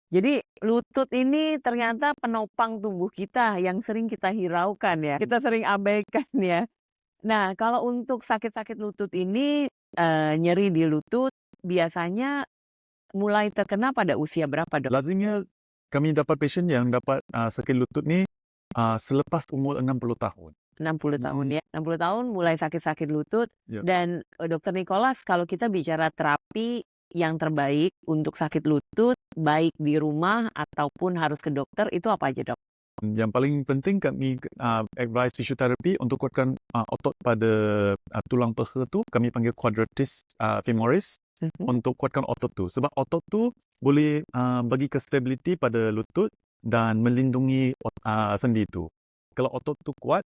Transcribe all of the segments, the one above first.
Jadi lutut ini ternyata penopang tubuh kita yang sering kita hiraukan ya, kita sering abaikan ya. Nah, kalau untuk sakit-sakit lutut ini, nyeri di lutut biasanya mulai terkena pada usia berapa, Dok? Lazimnya kami dapat pasien yang dapat sakit lutut ni selepas umur 60 tahun. 60 tahun Mhm, ya, 60 tahun mulai sakit-sakit lutut ya. dan, Dokter Nicholas kalau kita bicara terapi yang terbaik untuk sakit lutut, baik di rumah ataupun harus ke dokter, itu apa aja, Dok? Yang paling penting kami advise fisioterapi untuk kuatkan otot pada tulang peha tu, kami panggil quadratus femoris, Mhm. untuk kuatkan otot tu. Sebab otot tu boleh bagi stability pada lutut dan melindungi sendi tu. Kalau otot tu kuat,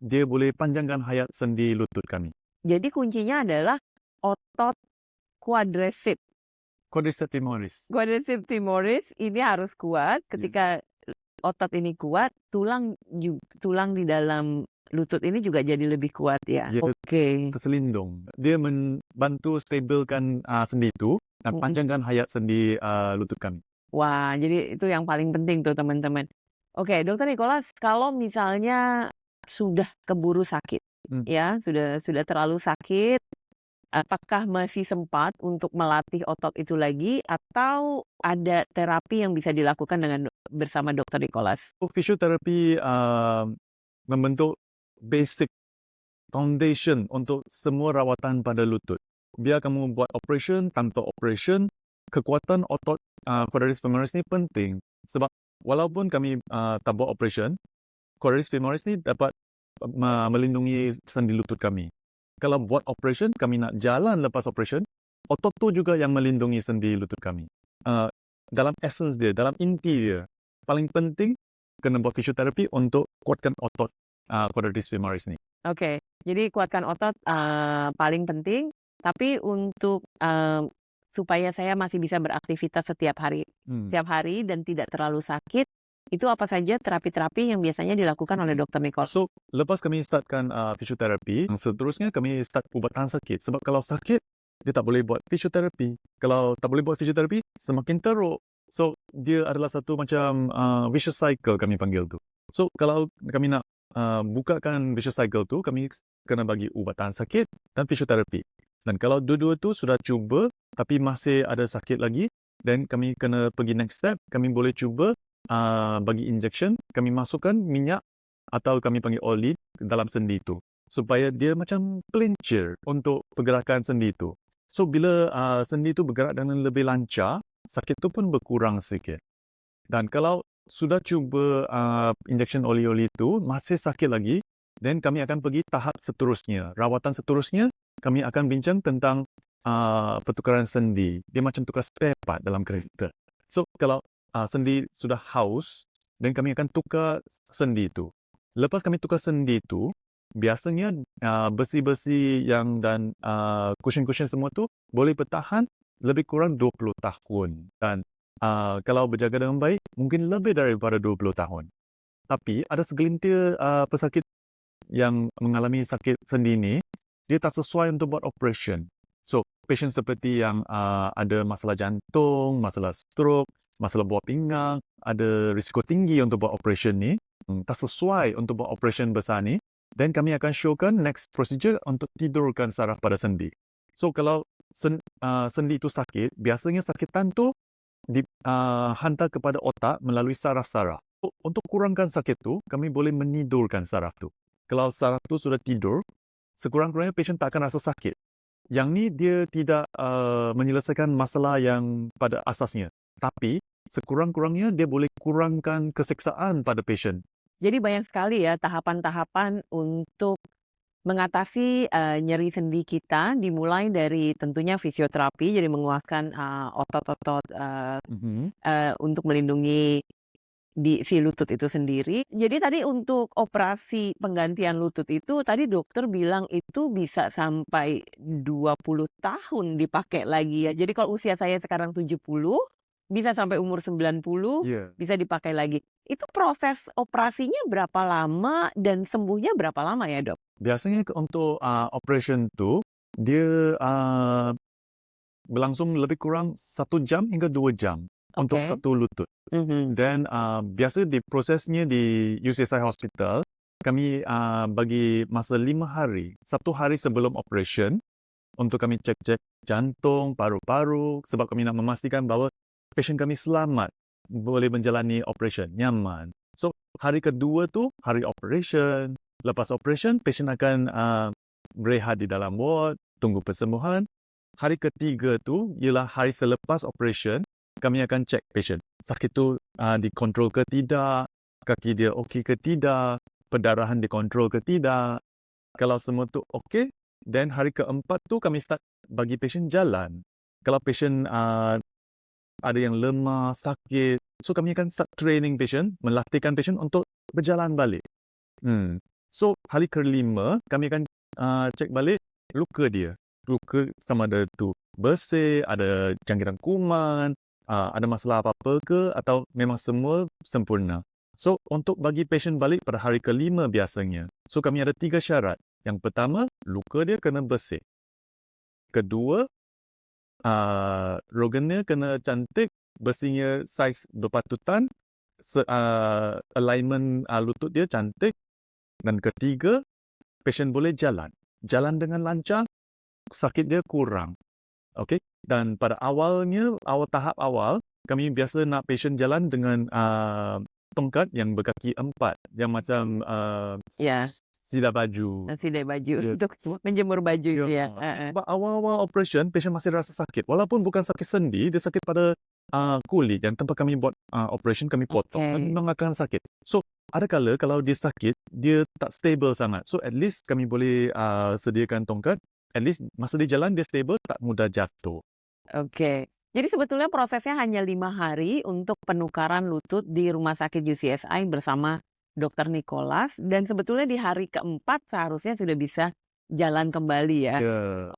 dia boleh panjangkan hayat sendi lutut kami. Jadi kuncinya adalah otot quadriceps. Quadriceps femoris. Quadriceps femoris ini harus kuat, Ya. ketika otot ini kuat, tulang di dalam lutut ini juga jadi lebih kuat ya? Dia Oke. terselindung. Dia membantu stabilkan sendi tu dan Mhm. panjangkan hayat sendi lutut kami. Wah, jadi itu yang paling penting tuh teman-teman. Oke, Dokter Nicholas, kalau misalnya sudah keburu sakit, Hmm. ya, sudah terlalu sakit, apakah masih sempat untuk melatih otot itu lagi atau ada terapi yang bisa dilakukan bersama Dokter Nicholas? Fisioterapi membentuk basic foundation untuk semua rawatan pada lutut. Biar kamu buat operation, tanpa operation, kekuatan otot quadratus femoris ni penting. Sebab walaupun kami tak buat operation, quadratus femoris ni dapat melindungi sendi lutut kami. Kalau buat operation, kami nak jalan lepas operation, otot tu juga yang melindungi sendi lutut kami. Dalam essence dia, dalam inti dia, paling penting kena buat fisioterapi untuk kuatkan otot quadratus femoris ni. Oke, jadi kuatkan otot, paling penting, tapi untuk, supaya saya masih bisa beraktivitas Hmm. setiap hari dan tidak terlalu sakit, itu apa saja terapi-terapi yang biasanya dilakukan oleh Dokter Nicole? So, lepas kami startkan fisioterapi, seterusnya kami start ubatan sakit. Sebab kalau sakit, dia tak boleh buat fisioterapi. Kalau tak boleh buat fisioterapi, semakin teruk. So, dia adalah satu macam vicious cycle kami panggil tu. So, kalau kami nak bukakan vicious cycle tu, kami kena bagi ubatan sakit dan fisioterapi. Dan kalau dua-dua tu sudah cuba, tapi masih ada sakit lagi, then kami kena pergi next step, kami boleh cuba bagi injection, kami masukkan minyak atau kami panggil oli dalam sendi tu supaya dia macam pelincir untuk pergerakan sendi tu. So bila sendi tu bergerak dengan lebih lancar, sakit tu pun berkurang sikit. Dan kalau sudah cuba injection oli-oli tu masih sakit lagi, then kami akan pergi tahap seterusnya. Rawatan seterusnya kami akan bincang tentang pertukaran sendi. Dia macam tukar spare part dalam kereta. So kalau sendi sudah haus, then kami akan tukar sendi tu. Lepas kami tukar sendi tu, biasanya besi-besi yang dan cushion-cushion semua tu boleh bertahan lebih kurang 20 tahun. Dan kalau berjaga dengan baik, mungkin lebih daripada 20 tahun. Tapi ada segelintir pesakit yang mengalami sakit sendi ni, dia tak sesuai untuk buat operation. So, patient seperti yang ada masalah jantung, masalah stroke, masalah buah pinggang, ada risiko tinggi untuk buat operation ni, tak sesuai untuk buat operation besar ni, then kami akan showkan next procedure untuk tidurkan saraf pada sendi. So, kalau sendi itu sakit, biasanya sakitan tu hantar kepada otak melalui saraf-saraf. Untuk kurangkan sakit tu, kami boleh menidurkan saraf tu. Kalau saraf tu sudah tidur, sekurang-kurangnya patient tak akan rasa sakit. Yang ni dia tidak menyelesaikan masalah yang pada asasnya. Tapi, sekurang-kurangnya dia boleh kurangkan keseksaan pada patient. Jadi banyak sekali ya tahapan-tahapan untuk mengatasi, nyeri sendi kita, dimulai dari tentunya fisioterapi, jadi menguatkan, otot-otot, Mhm. untuk melindungi si lutut itu sendiri. Jadi tadi untuk operasi penggantian lutut itu tadi dokter bilang itu bisa sampai 20 tahun dipakai lagi ya. Jadi kalau usia saya sekarang 70, bisa sampai umur 90, Ya. bisa dipakai lagi. Itu proses operasinya berapa lama dan sembuhnya berapa lama ya, Dok? Biasanya untuk operation tu, dia berlangsung lebih kurang 1 jam hingga 2 jam. untuk Oke. satu lutut. Mhm. Dan biasa prosesnya di UCSI Hospital, kami bagi masa 5 hari. 1 hari sebelum operation untuk kami cek-cek jantung, paru-paru sebab kami nak memastikan bahawa pasien kami selamat boleh menjalani operation nyaman. So, hari kedua tu hari operation. Lepas operation, pasien akan berehat di dalam ward, tunggu persembuhan. Hari ketiga tu ialah hari selepas operation, kami akan cek pasien. Sakit tu dikontrol ke tidak, kaki dia okey ke tidak, pendarahan dikontrol ke tidak. Kalau semua tu okey, then hari keempat tu kami start bagi pasien jalan. Kalau pasien ada yang lemah, sakit, so kami akan start training pasien, melatihkan pasien untuk berjalan balik. So, hari kelima, kami akan cek balik luka dia. Luka sama ada tu bersih, ada jangkitan kuman, ada masalah apa-apa ke, atau memang semua sempurna. So, untuk bagi pasien balik pada hari kelima biasanya, so kami ada 3 syarat. Yang pertama, luka dia kena bersih. Kedua, rogannya kena cantik, bersihnya saiz berpatutan, alignment lutut dia cantik. Dan ketiga, pasien boleh jalan. Jalan dengan lancar, sakit dia kurang. Okey? Dan pada tahap awal, kami biasa nak pasien jalan dengan tongkat yang berkaki 4, yang macam Ya, sidai baju. sidai baju Ya. untuk menjemur baju Ya. itu ya. Heeh. Sebab awal-awal operation, pasien masih rasa sakit. Walaupun bukan sakit sendi, dia sakit pada kulit yang tempat kami buat operation, kami potong. Okey. Memang akan sakit. So, ada kala kalau dia sakit, dia tak stable sangat. So, at least kami boleh sediakan tongkat. At least masa dia jalan, dia stable, tak mudah jatuh. Oke. Jadi sebetulnya prosesnya hanya 5 hari untuk penukaran lutut di Rumah Sakit UCSI bersama Dr. Nicholas, dan sebetulnya di hari keempat seharusnya sudah bisa jalan kembali ya. Ya.